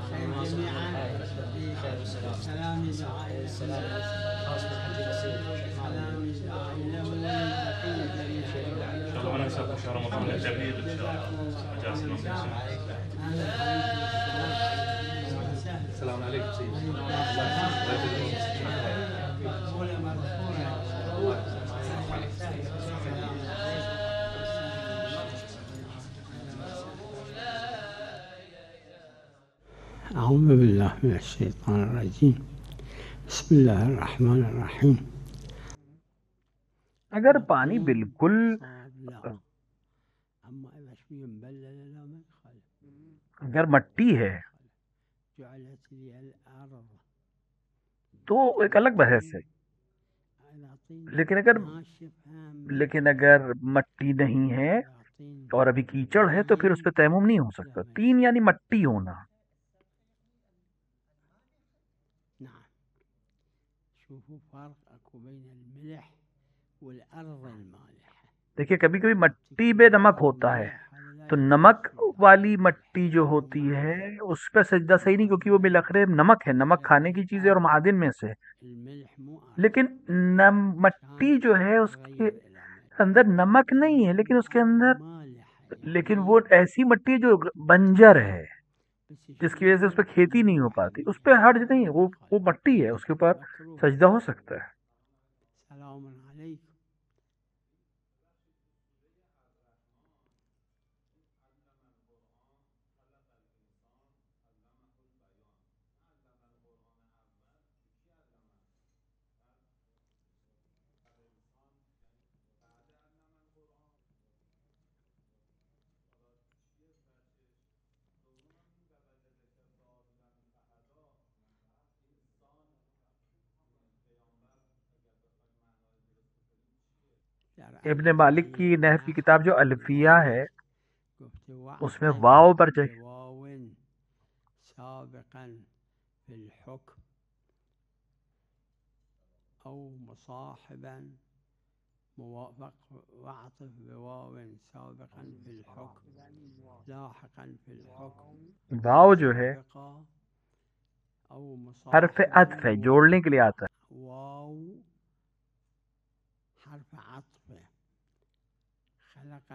خير جميعا. خير والسلام. سلام دعاء السلام خاص بالحج النصير. سلام دعاء له والبقية جميعا. ان شاء الله ما ننساكم شهر رمضان الجميل ان شاء الله. مجالس المملكه. السلام عليكم سيدي. أعوذ بالله من الشيطان الرجيم. بسم اللہ الرحمن الرحیم. اگر پانی بالکل اگر مٹی ہے تو ایک الگ بحث ہے، لیکن اگر مٹی نہیں ہے اور ابھی کیچڑ ہے تو پھر اس پہ تیمم نہیں ہو سکتا. تین یعنی مٹی ہونا. دیکھیے کبھی کبھی مٹی میں نمک ہوتا ہے تو نمک والی مٹی جو ہوتی ہے اس پہ سجدہ صحیح نہیں، کیونکہ وہ بالآخر نمک ہے، نمک کھانے کی چیز ہے اور معادن میں سے. لیکن مٹی جو ہے اس کے اندر نمک نہیں ہے، لیکن اس کے لیکن وہ ایسی مٹی ہے جو بنجر ہے، جس کی وجہ سے اس پہ کھیتی نہیں ہو پاتی. اس پہ حرج نہیں، وہ مٹی ہے، اس کے اوپر سجدہ ہو سکتا ہے. سلام علیکم. ابن مالک کی نحو کی کتاب جو الفیہ ہے اس میں واو پر سابقا في الحكم أو مصاحبا موافق وعطف بواو سابقا في الحكم لاحقا في الحكم. واو جو ہے حرف عطف ہے، جوڑنے کے لیے آتا ہے. واو حرف عطف خلق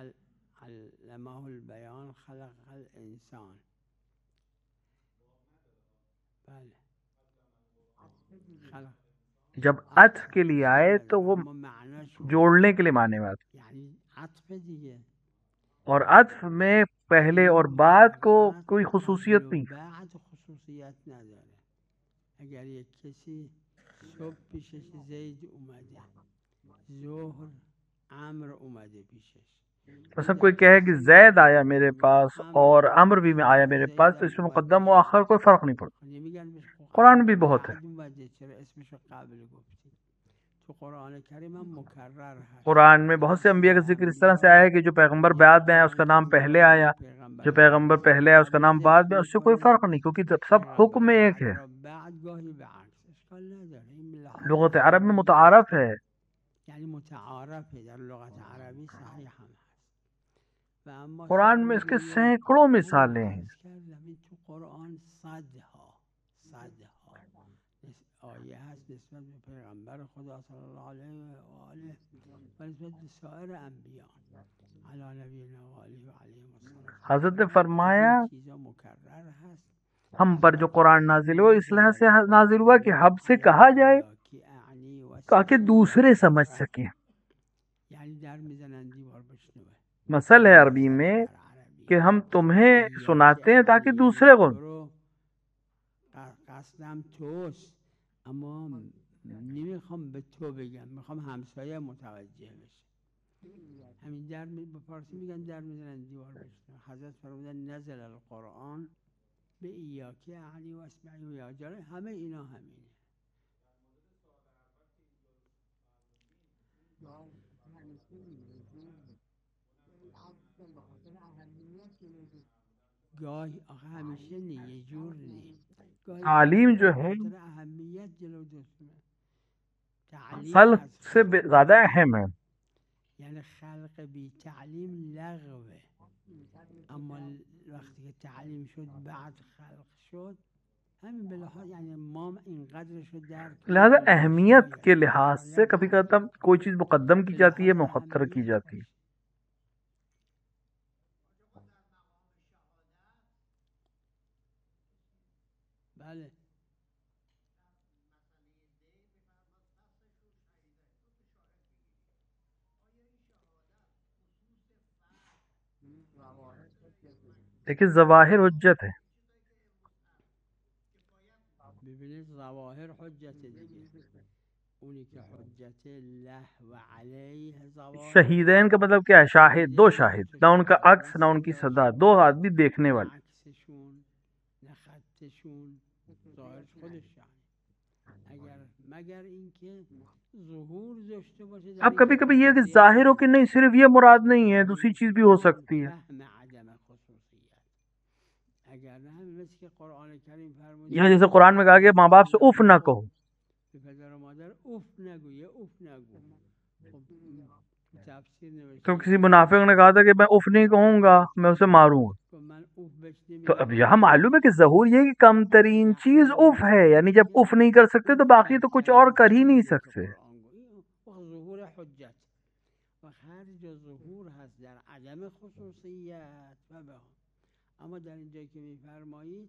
علمه البيان خلق الإنسان. جب عطف کے لیے آئے تو وہ جوڑنے کے لیے معنی میں آتا ہے، اور عطف میں پہلے اور بعد کو کوئی خصوصیت نہیں. اگر یک کسی صبح پیشش زید اومده، ظهر عمر اومده پیشش، مثلا کوئی کہے کہ زید آیا میرے پاس اور عمر بھی میں آیا میرے پاس، تو اس میں مقدم و آخر کوئی فرق نہیں پڑتا. قرآن میں بھی بہت ہے. قرآن میں بہت سے انبیاء کا ذکر اس طرح سے آیا ہے کہ جو پیغمبر بعد میں آیا اس کا نام پہلے آیا، جو پیغمبر پہلے آیا اس کا نام بعد میں. اس سے کوئی فرق نہیں، کیونکہ سب حکم میں ایک ہے. لغت عرب میں متعارف ہے. یعنی متعارف ہے در لغت عربی صحیح ہم ہے. قرآن میں اس کے سینکڑوں مثالیں ہیں. تو قرآن صدها آیه هست نسبت به پیغمبر خدا صلی الله علیه و آله و نسبت به سایر انبیاء علی نبینا و علیه و علیه السلام. حضرت نے فرمایا ہم پر جو قرآن نازل ہوا اس لحاظ سے نازل ہوا کہ حب سے کہا جائے تاکہ دوسرے سمجھ سکیں. مثل ہے عربی میں کہ ہم تمہیں سناتے ہیں تاکہ دوسرے کو. قصدم توست اما نمیخوام به تو بگم، میخوام همسایه متوجه بشه. همین در به فارسی میگن در میزنن دیوار بشنوه. حضرت فرمودن نزل القرآن به ایاکی اعنی و اسمعی و یا جاره، همه اینا همینه. گاهی آخه همیشه نه، یه جور نه. تعلیم جو ہے اهمیت جلو خلق سے زیادہ اہم ہے. یعنی خلق بی تعلیم لغوه. اما وقتی که تعلیم شد بعد خلق شد همین به لحاظ یعنی ما اینقدر شد درک لہذا اہمیت کے لحاظ سے کبھی کبھی کوئی چیز مقدم کی جاتی ہے، مؤخر کی جاتی ہے. بله دیکھیں ظواہر حجت ہے. ببینید ظواهر حجت دیگه اونی که حجت له و علیه ظواهر شہیدین کا مطلب کیا ہے؟ شاہد، دو شاہد، نہ ان کا عکس نہ ان کی صدا، دو آدمی دیکھنے والے. عکسشون نه خطشون ظاهرش خودش شاهد اگر مگر اینکه ظهور داشته باشه در اب کبھی کبھی یہ کہ ظاہر ہو کہ نہیں صرف یہ مراد نہیں ہے، دوسری چیز بھی ہو سکتی ہے. فهم عدم خصوصیت اگر نه همین مثل که قرآن کریم فرمود یہاں جیسے قرآن میں کہا گیا ماں باپ سے اف نہ کہو، به پدر و مادر اف نگو یه اف نگو خب تفسیر نوشته تو کسی منافق نے کہا تھا کہ میں اف نہیں کہوں گا، میں اسے ماروں گا. که من اف بهش تو اب نمیگم یہاں معلوم ہے کہ ظہور یہ کہ کم ترین چیز اف ہے، یعنی جب اف نہیں کر سکتے تو باقی تو کچھ اور کر ہی نہیں سکتے. ظهور حجت و هر جا ظهور هست در عدم خصوصیت و به اما در اینجا که میفرمایید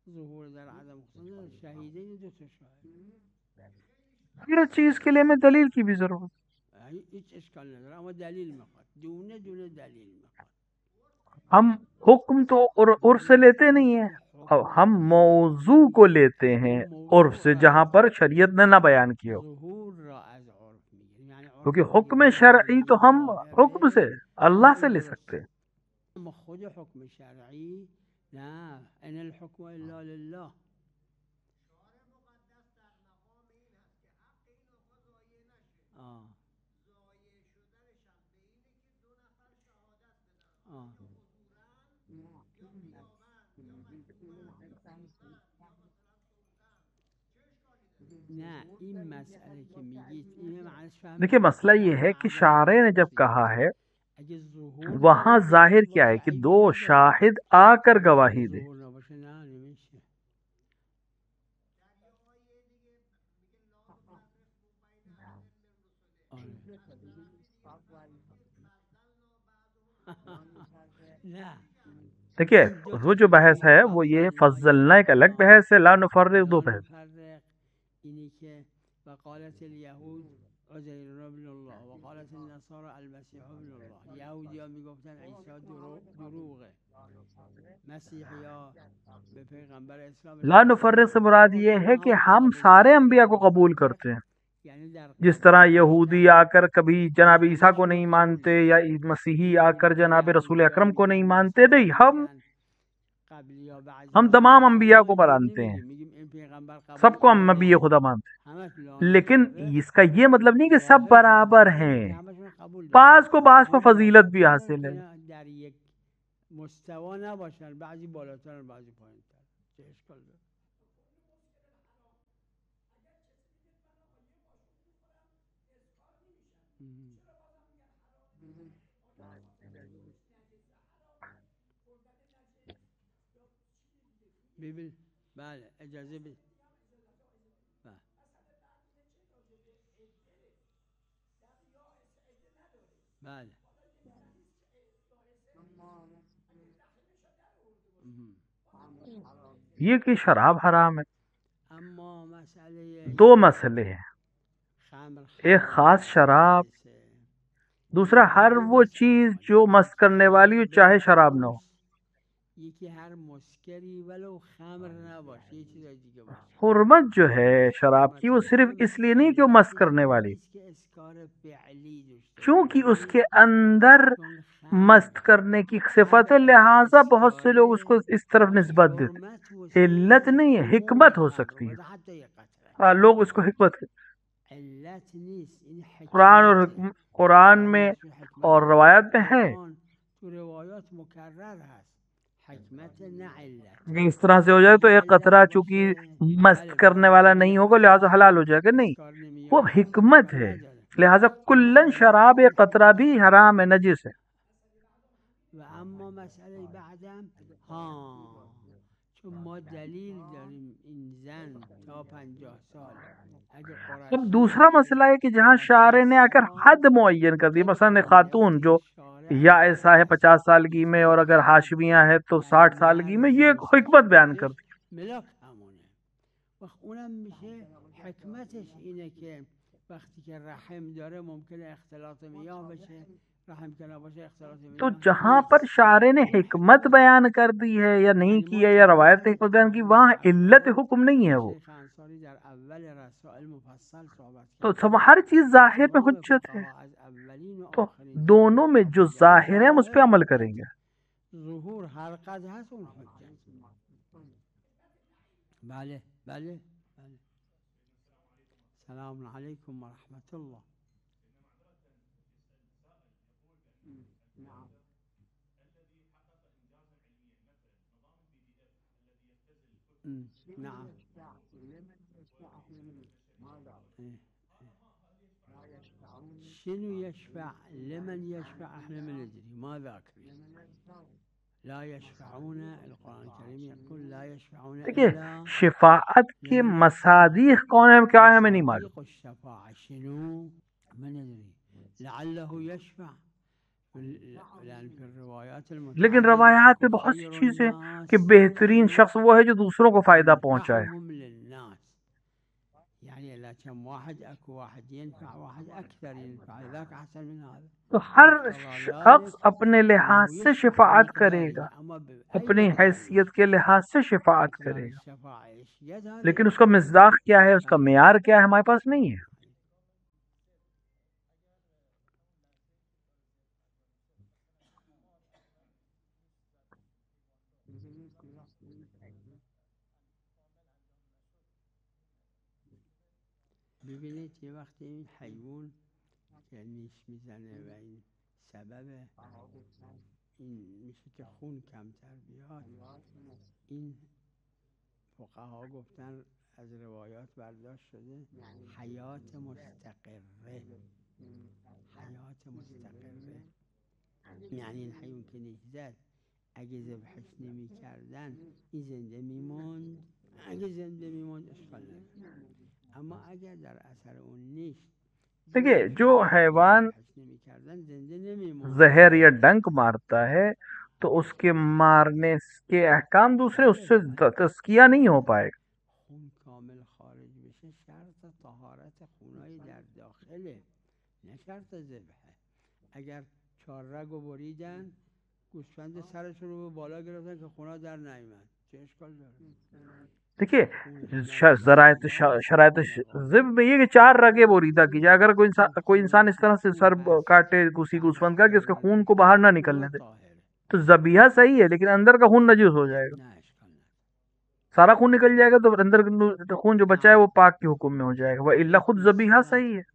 ظهور در عدم خصوصیت شهیدین دو تا شاهد ہر چیز کے لیے ہمیں دلیل کی بھی ضرورت. هیچ اشکال نداره اما دلیل میخواد دونه دونه دلیل میخواد. ہم حکم تو عرف سے لیتے نہیں ہیں، اب ہم موضوع کو لیتے ہیں عرف سے جہاں پر شریعت نے نہ بیان کیا ہو. ظهور را از عرف میگیریم یعنی عرف کیونکہ حکم شرعی تو ہم حکم سے اللہ سے لے سکتے ہیں. اما خود حکم شرعی نه ان الحکم الا لله نه این مسئله که میگید اینه معنیش فهمید دیکھیے مسئلہ یہ ہے کہ شارع نے جب کہا ہے اگه ظهور وہاں ظاہر کیا ہے کہ دو شاہد آ کر گواہی دے. ظهور نباشه نه نمیشه. نه دیکھیے وہ جو بحث ہے وہ یہ فضلنا ایک الگ بحث ہے، لا نفرق دو بحث. اینی که وقالت اليهود عزیر ابن الله وقالت النصارى المسیح ابن الله. یهودی ها میگفتن عیسی دروغه، مسیحی ها به پیغمبر اسلام لا نفرق سے مراد یہ ہے کہ ہم سارے انبیاء کو قبول کرتے ہیں. یعنی در جس طرح یہودی آ کر کبھی جناب عیسیٰ کو نہیں مانتے یا مسیحی آ کر جناب رسول اکرم کو نہیں مانتے، نہیں ہم تمام انبیاء کو مانتے ہیں، سب کو ہم نبی خدا مانتے ہیں. لیکن اس کا یہ مطلب نہیں کہ سب برابر ہیں، بعض کو بعض پر فضیلت بھی حاصل ہے. در یک مستوا نباشن، بعضی بالاتر بعضی پایینتر. چه اشکال داره؟ ببین بله اجازه بده بله یہ کہ شراب حرام ہے. اما مسئله دو مسئلے ہیں، خمر ایک خاص شراب، دوسرا ہر وہ چیز جو مست کرنے والی ہو چاہے شراب نہ ہو. یکی هر مسکری ولو خمر نباشه یه چیز دیگه باشه. حرمت جو ہے شراب کی وہ صرف اس لیے نہیں کہ وہ مست کرنے والی، اس کے اسکار فعلی داشته چونکہ اس کے اندر مست کرنے کی صفت ہے، لہٰذا بہت سے لوگ اس کو اس طرف نسبت دیتے. حرمت و علت نہیں ہے، حکمت ہو سکتی ہے. حتی یه قطره لوگ اس کو حکمت علت نیست این حکمت قرآن میں اور روایات میں ہے تو روایات مکرر هست حکمت نه علت. کہ اس طرح سے ہو جائے تو ایک قطرہ چونکہ مست کرنے والا نہیں ہوگا لہٰذا حلال ہو جائے گا، نہیں، وہ حکمت ہے. لہٰذا کلن شراب ایک قطرہ بھی حرام ہے، نجس ہے. و اما مسئله بعدم ها چون ما دلیل داریم این زن تا 50 سال اگه اب قرشی دوسرا مسئلہ ہے کہ جہاں شارع نے اگر حد معین کر دی، مثلا ایک خاتون جو یا ایسا ہے 50 سالگی میں اور اگر ہاشمیہ ہے تو 60 سالگی میں، یہ ایک حکمت بیان کر دی. ملاک همونه وقت اونم میشه حکمتش اینه که وقتی که رحم داره ممکنه اختلاط میاه بشه، رحم که نباشه اختلاط میاه تو جہاں پر شارع نے حکمت بیان کر دی ہے یا نہیں کی ہے یا روایت نے حکمت بیان کی، وہاں علت حکم نہیں ہے. وہ شیخ انصاری در اول رسائل مفصل صحبت تو کرد. سب ہر چیز ظاہر میں حجت ہے، از اولین و تو آخرین دونوں میں جو ظاہر ہے ہم اس پہ عمل کریں گے. ظهور هر قدر هست اون حجت. بله بله بله. سلام علیکم و رحمت الله. نعم. شنو يشفع لمن يشفع احنا ما ندري ما ذاكرين. لا يشفعون القرآن الكريم يقول لا يشفعون دیکھیے إلا شفاعت کے مصادیق کون ہے کیا ہے ہمیں نہیں معلوم. مصادیق الشفاعة شنو ما ندري لعله يشفع لأن في الروايات لیکن روایات میں بہت سی چیزیں کہ بہترین شخص وہ ہے جو دوسروں کو فائدہ پہنچائے. أنفعهم للناس يعني لا كم واحد اكو واحد ينفع واحد اكثر ينفع ذاك احسن من هذا. تو ہر شخص اپنے لحاظ سے شفاعت کرے گا، اپنی حیثیت کے لحاظ سے شفاعت کرے گا، لیکن اس کا مصداق کیا ہے، اس کا معیار کیا ہے، ہمارے پاس نہیں ہے. ببینید یه وقتی این حیوان که نیش میزنه و این سبب این میشه که خون کمتر بیاد، این فقها گفتن از روایات برداشت شده حیات مستقره. حیات مستقره یعنی این حیوان که نیش زد اگه ذبحش نمی کردن این زنده میموند، اگه زنده میموند اشکال نداره، اما اگر در اثر اون نیش دیکھیے جو حیوان نمی کردن زنده نمیموند. زہر یا ڈنک مارتا ہے تو اس کے مارنے کے احکام دوسرے، اس سے تزکیہ نہیں ہو پائے گا. خون کامل خارج بشه شرط طهارت خونای در داخله نه شرط ذبحه. اگر 4 رگو بریدن گوسفند سرشون رو به بالا گرفتن که خونا در نیامد چه اشکال داره؟ دیکھیے شرائط ذب میں یہ کہ 4 رگیں بریدہ کی جائے. اگر کوئی انسان اس طرح سے سر کاٹے کسی گوسفند کا کہ اس کے خون کو باہر نہ نکلنے دے تو ذبیحہ صحیح ہے، لیکن اندر کا خون نجس ہو جائے گا. نه اشکال نداره. سارا خون نکل جائے گا تو اندر خون جو بچا ہے وہ پاک کے حکم میں ہو جائے گا. وہ الا خود ذبیحہ صحیح ہے.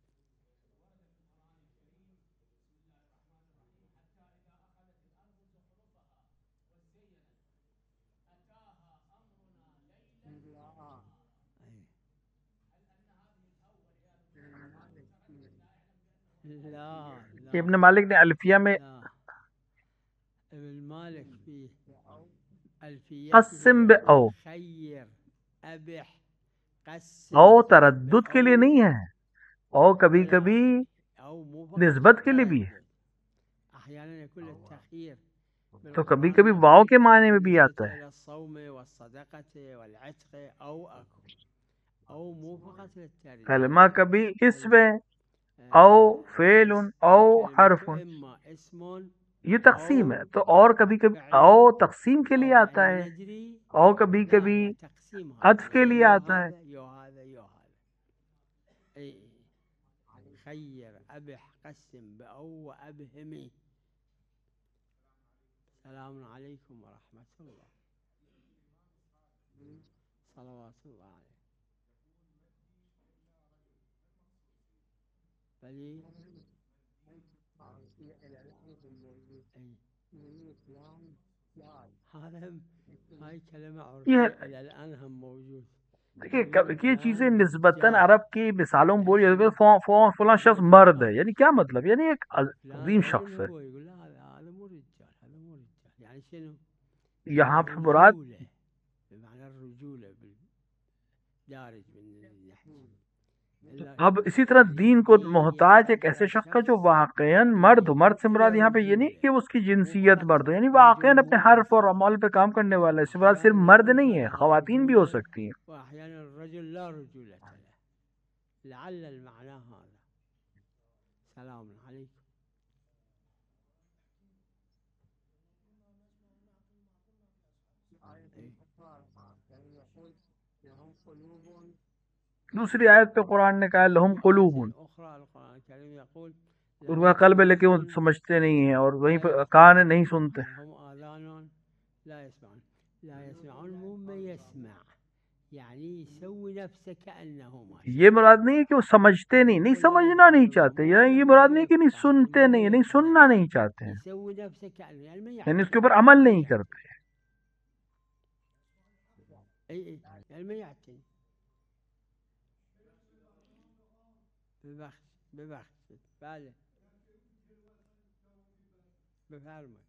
لا ابن مالک نے الفیہ میں لا. ابن مالك في الفية قسم بأو خير أبح قسم او تردد کے لیے نہیں ہے، او کبھی کبھی أو مو نسبت کے لیے بھی ہے. أحيانا يكون التخيير تو کبھی کبھی واو کے معنی میں بھی آتا ہے. إلى الصوم والصدقة والعتق أو أكل أو مو فقط للترجمة. کلمہ کبھی اسم ہے، او فعل او حرف، إما اسم یہ تقسیم ہے. تو اور کبھی کبھی او تقسیم کے لیے آتا ہے، او کبھی کبھی عطف کے لیے آتا ہے. خير أبح قسم بأو وأبهمي. السلام عليكم ورحمة الله. صلوات الله عليه. بلي هذا هاي كلمة عرفية إلى الآن هم موجود. دیکھیے یہ چیزیں نسبتاً عرب کی مثالوں میں بولی جاتی ہے. فلاں شخص مرد ہے، یعنی کیا مطلب؟ یعنی ایک عظیم شخص ہے. يقول لا هذا مو رجال، هذا مو رجال، يعني شنو؟ یہاں پہ مراد رجولة بمعنى الرجولة دارج من النحو. اب اسی طرح دین کو محتاج ایک ایسے شخص کا جو واقعاً مرد ہو. مرد سے مراد یہاں پہ یہ نہیں کہ اس کی جنسیت مرد ہو، یعنی واقعاً اپنے حرف اور عمل پہ کام کرنے والا ہے. اس سے مراد صرف مرد نہیں ہے، خواتین بھی ہو سکتی ہیں. وأحيانا الرجل لا رجولة له، لعل المعنى هذا. سلام عليكم. دوسری آیت پہ قرآن نے کہا لہم قلوب، أخرى القرآن الكريم يقول ان کا قلب ہے لیکن وہ سمجھتے نہیں ہیں، اور وہیں پہ کان نہیں سنتے. لهم آذان لا يسمعون. لا يسمعون مو ما يسمع، يعني يسوي نفسه كأنه ما یہ مراد نہیں ہے کہ وہ سمجھتے نہیں سمجھنا نہیں چاہتے، یعنی یہ مراد نہیں کہ نہیں سنتے نہیں سننا نہیں چاہتے ہیں، يسوي نفسه كأنه يعني ما یعنی اس کے اوپر عمل نہیں کرتے. اي يعني ما يعتني. ببخش بله بفرمایید.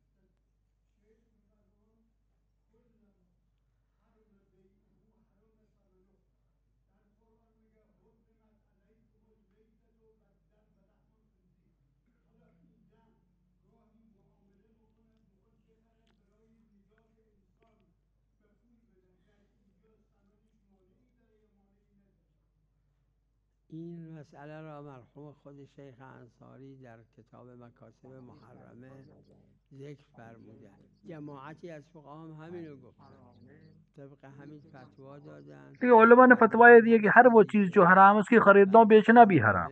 این مسئله را مرحوم خود شیخ انصاری در کتاب مکاسب محرمه ذکر فرموده. جماعتی از فقها هم همینو گفتن، طبق همین فتوا دادن. کہ علماء نے فتویٰ یہ دیا کہ ہر وہ چیز جو حرام اس کی خریدنا و بیچنا بھی حرام،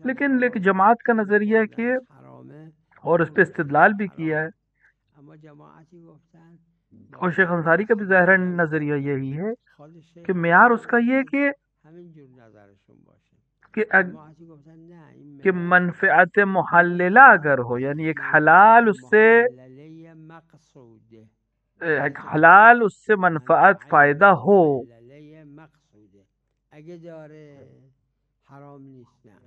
لیکن جماعت کا نظریہ ہے کہ، اور اس پہ استدلال بھی کیا ہے، اما جماعتی گفتن اور شیخ انصاری کا بھی ظاہراً نظریہ یہی ہے کہ معیار اس کا یہ کہ همین جور نظرشون باشه کہ جماعتی گفتن نه این کہ منفعت محللہ اگر ہو، یعنی ایک حلال اس سے محلله مقصوده، ایک حلال اس سے منفعت فائدہ ہو، محلله مقصوده اگه داره حرام نیست. نه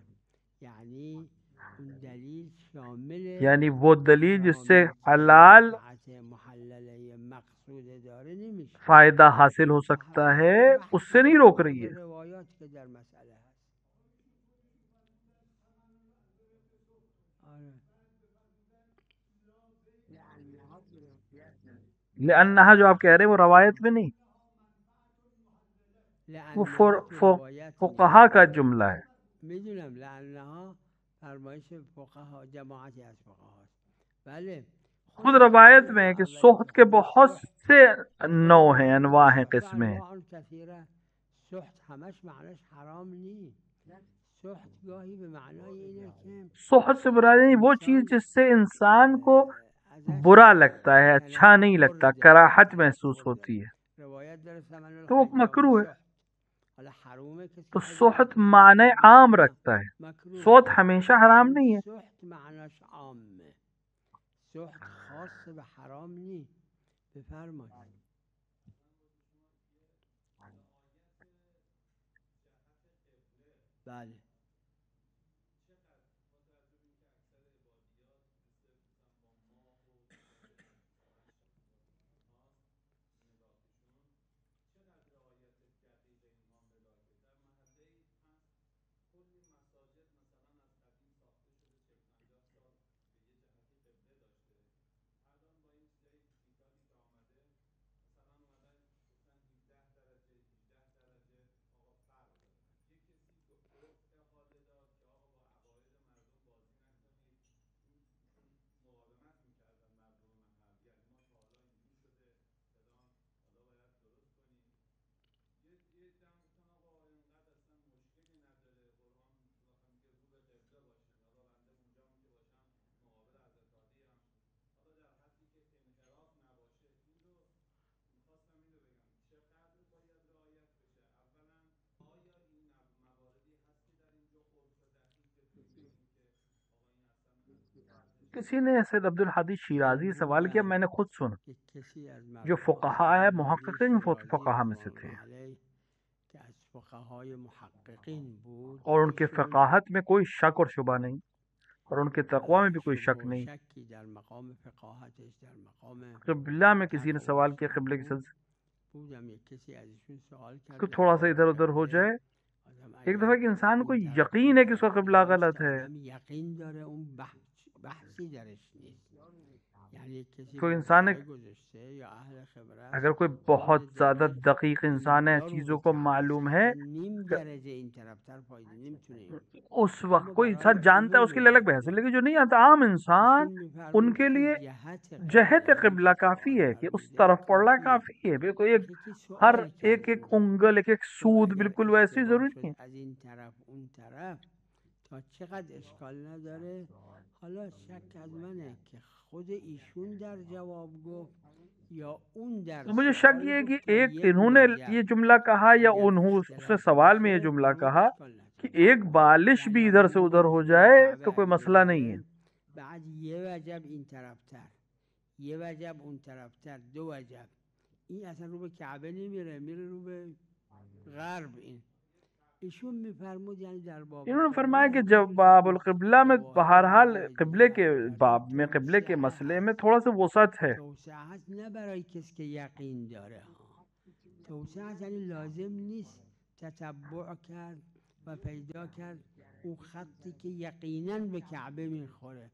یعنی اون دلیل شامل یعنی وہ دلیل جس سے حلال محلله مقصوده داره نمیشه. فائدہ حاصل ہو سکتا ہے، اس سے نہیں روک رہی ہے. روایات که در مسئله هست. لأنہا جو آپ کہہ رہے ہیں وہ روایت میں نہیں، وہ فقہا کا جملہ ہے. میدونم لأنها فرمایش فقها جماعتی از فقها است. بله خود روایت میں ہے کہ سحت کے بہت سے نوع ہیں، انواع ہیں، قسمیں ہیں. سحت همش معناش حرام نیست. سحت گاهی به معنای اینه که سحت سے مراد نہیں وہ چیز جس سے انسان کو برا لگتا ہے، اچھا نہیں لگتا، کراہت محسوس ہوتی ہے، روایت داره ثمن تو وہ مکروہ ہے. حالا حرومه که تو سحت معنی عام رکھتا ہے، مکروه. سحت ہمیشہ حرام نہیں ہے. سحت معناش عامه، سحت خاص به حرام نیست. بفرمایید. بله کسی نے سید عبدالحدی شیرازی سوال کیا، میں نے خود سنا، که کسی از جو فقہا ہے، محققین فقہا میں سے تھے، که از فقهای محققین بود اور ان کے فقاہت میں کوئی شک اور شبہ نہیں، اور ان کے تقوی میں بھی کوئی شک نہیں۔ شکی در مقام فقاهتش، در مقام قبلہ میں کسی نے سوال کیا قبلے کی سلسلے بودم، یک کسی ازشون سوال کرد کو تھوڑا سا ادھر ادھر ہو جائے، ایک دفعہ کہ انسان کو یقین ہے کہ اس کا قبلہ غلط ہے، یقین داره اون بحثی درش نیست، یعنی کسی تو انسان گذاشته یا اهل خبرت اگر کوئی بہت زیادہ دقیق انسان ہے، چیزوں کو معلوم ہے، نیم درجه این طرفتر پایده نمیتونه اس وقت کوئی انسان جانتا ہے اس کے لیے الگ بحث ہے، لیکن جو نہیں جانتا عام انسان ان کے لیے جہت قبلہ کافی ہے کہ اس طرف پڑنا کافی ہے، بالکل ایک ہر ایک ایک انگل ایک ایک سود بالکل ویسے ضروری نہیں ہے۔ از این طرف اون طرف تا چقدر اشکال نداره. حالا شک از منه که خود ایشون در جواب گفت یا اون در تو مجھے شک یہ ہے کہ سوال گفت تا ایک یک انہوں نے وجب. یہ جملہ کہا یا اگر انہوں اس نے اختلاف سوال میں یہ باشه، جملہ فرمود کہا اشکال نداره. کہ ایک بالش بھی ادھر سے ادھر ہو جائے تو کوئی مسئلہ نہیں ہے۔ بعد یه وجب این طرفتر، یه وجب اون طرفتر، دو وجب، این اصلا رو به کعبه نمیره، میره رو به غرب. ایشون میفرمود یعنی در باب انہوں نے فرمایا کہ جب باب القبلہ میں بہرحال قبلے کے باب میں قبلے کے مسئلے میں تھوڑا سا وسعت ہے، توسعت نه برای کسی که یقین داره ها، توسعت یعنی لازم نیست تتبع کرد و پیدا کرد اون خطی که یقینا به کعبه میخوره.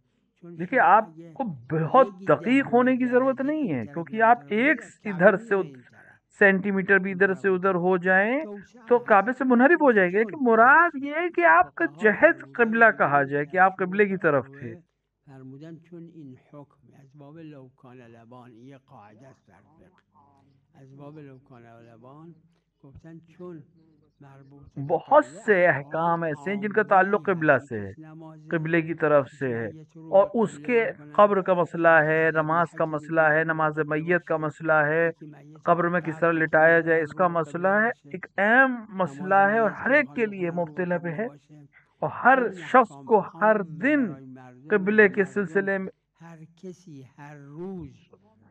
چون دیکھیے شما آپ اگه کو بہت یک دقیق ہونے کی ضرورت درجه نہیں این ہے، طرف کیونکہ یا آپ اون طرف ایک بره، کعبه ادھر سے میره این طرف. سینٹی میٹر بھی ادھر سے ادھر ہو جائیں توسعت تو کعبے سے منحرف ہو جائے گا، لیکن مراد یہ ہے کہ آپ کا جہت قبلہ کہا جائے کہ آپ قبلے کی طرف تھے۔ فرمودن چون این حکم از باب لوکان لبان، یہ قاعده است در فقه، از باب لوکان لبان گفتن چون مربوط به بہت قبله سے احکام احکام ایسے ہیں جن کا عامی تعلق قبلہ هست. سے ہے، کس نمازه، قبلے کی طرف کس سے ہے، میت رو اور به اس قبله کے میکنه، قبر کا مسئلہ ہے، کسی نماز کا ذبیحتی مسئلہ ہے، میکنه نماز قبله میت کا باشه، مسئلہ ہے، یکی میت قبر رو میں کس قبر طرح میکنه لٹایا جائے قبر اس کا رو به مسئلہ قبله ہے، باشه، ایک اہم نماز مسئلہ ہے اور میت ہر که ایک میخوان کے لیے بخونن رو به مبتلا پہ قبله ہے، باشه. اور ہر این شخص احکام کو ہر عام دن برای مردم قبلے و کے مردم سلسلے میں هر کسی هر روز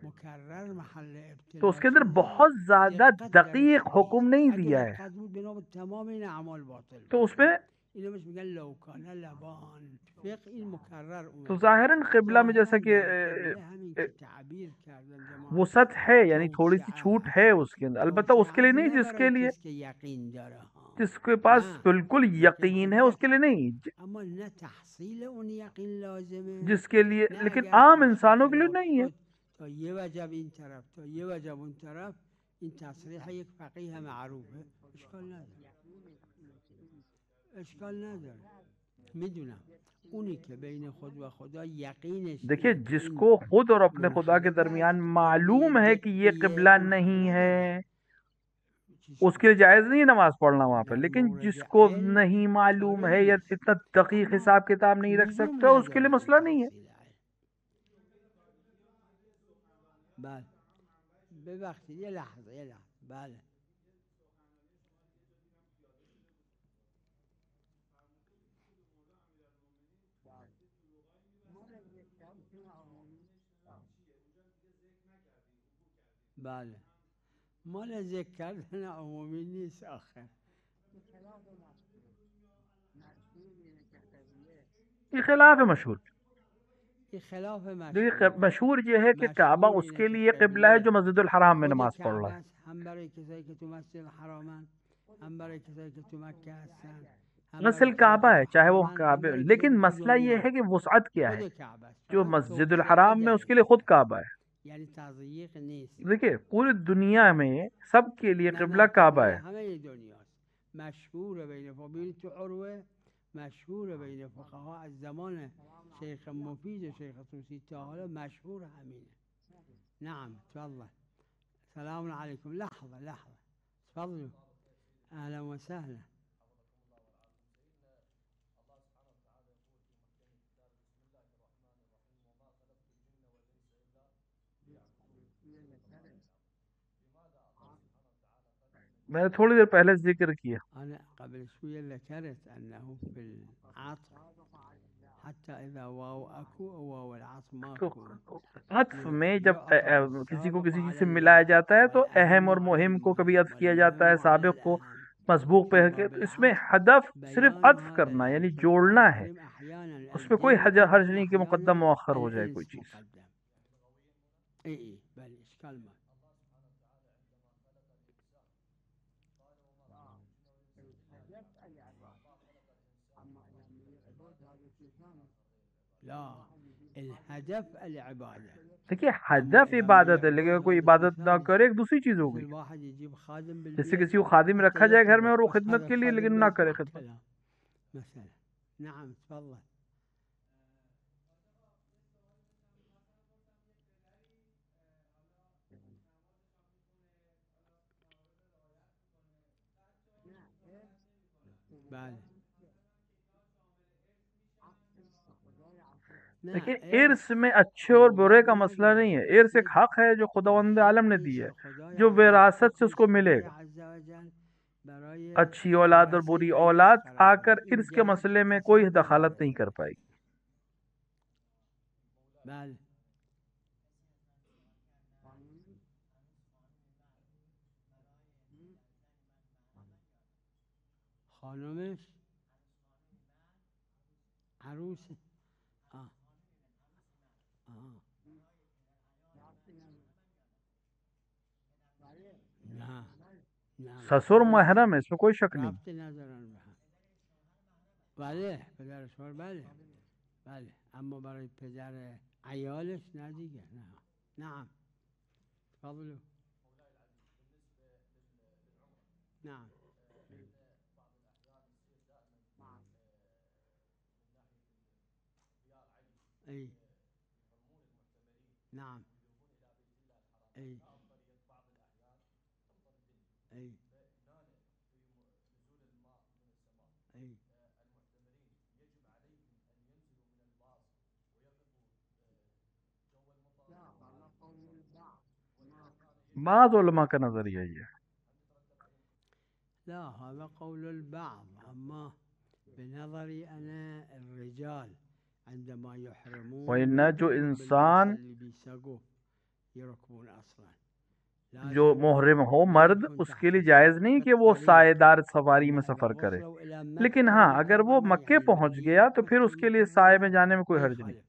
مکرر محل تو اس کے اندر ابتلاشه بہت زیادہ دقت درش دقیق نیست. حکم نہیں اگه دیا ہے، دقت بود بنا به تمام این اعمال باطل تو بود. اس میں اینو بهش میگن لوکانه لبان، فقه این مکرر تو اومده. ظاهراً قبلہ میں جیسا ظاهراً کہ در قبله همین که تعبیر کردن جماعت وسعت ہے، یعنی تھوڑی سی توسعه چھوٹ هست. ہے اس کے اندر، البتہ اس کے لیے توسعت نہیں نه جس کے برای لیے کسی که یقین داره ها، جس کے پاس نه بالکل یقین یقین ہے اس کے حجت، لیے نہیں، اما نه تحصیل اون یقین لازمه، جس کے لیے، نه لیکن اگر عام کسی انسانوں کے لیے خلاف نہیں ہے۔ شد تا یه وجب این طرف تا یه وجب اون طرف، این تصریح یک فقیه معروفه، اشکال نداره، اشکال نداره. میدونم اونی که بین خود و خدا یقینش دیکھیے اینه که جس این کو خود اور اپنے خدا کے منحرف درمیان است، معلوم علمی ہے کہ یہ دقیه قبلہ اون نہیں نداره، ہے، چی اس شد؟ کے لیے جائز نہیں ہے نماز پڑھنا وہاں پہ، در لیکن مورد جس کو علم نہیں معلوم چاره ہے یا نیست، اتنا دقیق اما حساب کتاب نہیں رکھ لزوم سکتا اس کے لیے نداره مسئلہ نہیں ہے۔ تحصیل علم. بله ببخشید یه لحظه بله بله مال ذکر کردن عمومی نیست آخه. یہ خلاف ہے مشہور، یہ خلاف دیکھیے مشہور یہ ہے کہ کعبہ اس کے لیے قبلہ ہے جو مسجد الحرام میں نماز پڑھ رہا ہے، هم برای کسایی که تو مسجد الحرامن، هم برای کسایی که تو مکه هستن، اصل کعبہ ہے چاہے وہ کعبہ، لیکن مسئلہ یہ ہے کہ وسعت کیا ہے، جو مسجد الحرام میں اس کے لیے خود کعبہ ہے، یعنی تضییق نیست. دیکھیے پوری دنیا میں سب کے لیے قبلہ کعبہ ہے، همه دنیاست. مشهور بین فقها تو عروه، مشهور بین فقها از زمان شیخ مفید و شیخ طوسی تا حالا مشهور همینه. نعم تفضل. سلام علیکم. لحظه تفضلوا. اهلا وسهلا. میں نے تھوڑی دیر پہلے ذکر کیا، أنا قبل شوية ذكرت أنه في العطف حتى إذا واو أكو أو واو العطف تو ماكو عطف میں جب کسی کو کسی چیز سے ملایا جاتا ہے تو اہم اور مہم کو کبھی عطف کیا جاتا ہے، سابق کو مسبوق پہ، اس میں ہدف صرف عطف کرنا یعنی جوڑنا ہے، اس پہ کوئی حرج نہیں کہ مقدم مؤخر ہو جائے کوئی چیز. بله اشکال ما لا الهدف العبادة. دیکھیے ہدف عبادت ہے، لیکن کوئی عبادت نہ کرے ایک دوسری چیز ہو گئی. الواحد يجيب خادم جیسے کسی کو خادم رکھا جائے گھر میں اور وہ خدمت کے لیے لیکن نہ کرے خدمت. مثلا نعم تفضل. بله دیکھیے ارث میں اچھے اور برے کا مسئلہ نہیں ہے، ارث ایک حق ہے جو خداوند عالم نے دی ہے، جو وراثت سے اس کو ملے گا. اچھی اولاد اور بری اولاد آ کر ارث کے مسئلے میں کوئی دخالت نہیں کر پائے گی. بله خانمش عروس سسر محرم ہے، اس میں کوئی شک نہیں. ربطی ندارن به هم. بله پدر شوهر بله بله اما برای پدر عیالش نه دیگه. نه نعم تفضلوا. نعم اي نعم اي اي اي بعض علماء کا نظریہ یہ ہے. لا هذا قول البعض، أما بنظري أنا الرجال عندما يحرمون وإن جو انسان اللي بيساقوه يركبون أصلا. جو محرم ہو مرد، اس کے لیے جائز نہیں کہ وہ سائے دار سواری میں سفر کرے، لیکن ہاں اگر وہ مکے پہنچ گیا تو پھر اس کے لیے سائے میں جانے میں کوئی حرج نہیں.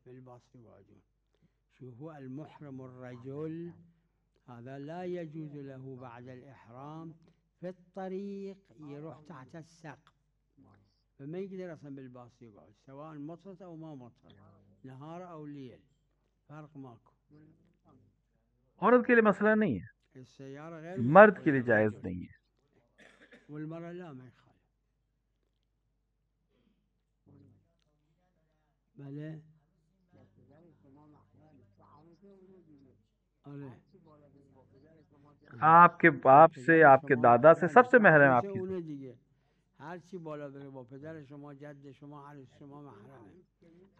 شوفوا المحرم الرجل هذا لا يجوز له بعد الإحرام في الطريق يروح تحت السقف، فما يقدر أصلا بالباص يقعد سواء مطرت أو ما مطرت، نهار أو ليل فرق ماكو. عورت کے لیے مسئلہ نہیں ہے، السيارة غير مرد کے لیے جائز نہیں ہے. والمرأة لا ما يخالف. بله آپ کے باپ سے، آپ کے دادا سے، سب سے محرم آپ کی. اونه دیگه هر چی بالا بره با پدر شما، جد شما، عروس شما محرمه.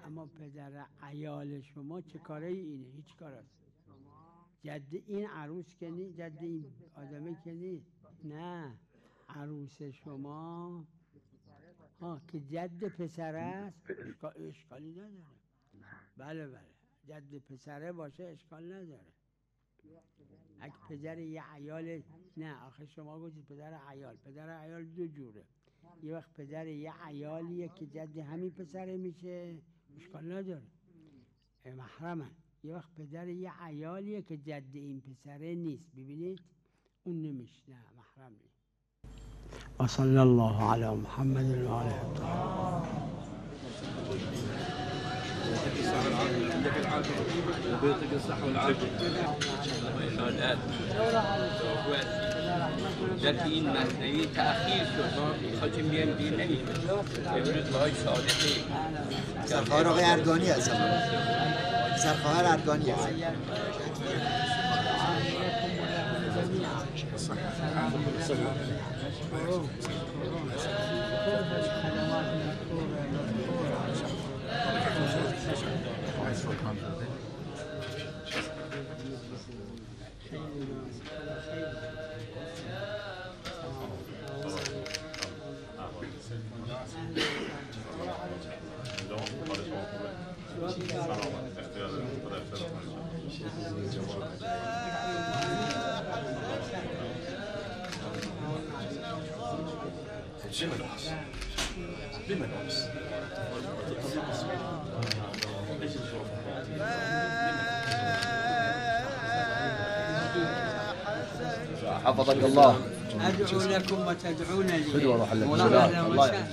اما پدر عیال شما چه کاره اینه؟ هیچ کار است. جد این عروس که نی، جد این آدمه که نی. نه عروس شما ها که جد پسر است اشکالی نداره. بله بله جد پسره باشه اشکال نداره. اگه پدر یه عیال، نه آخه شما گفتید پدر عیال، پدر عیال دو جوره. یه وقت پدر یه عیالیه که جد همین پسره میشه اشکال نداره، محرمن. یه وقت پدر یه عیالیه که جد این پسره نیست، ببینید اون نمیشه، نه محرم نیست. و صلی الله علی محمد و آله الطاهرین. وبيعطيك الصحة والعافية. در این مسئله تأخیر شد، خواهیم بیایم دیر نمیشه. امروز باید صادقی. سرخواهر آقای اردگانی هستم. سرخواهر اردگانی هستم. Jimenos. حفظك الله. أدعو لكم وتدعون لي. خذوا روح الله. والله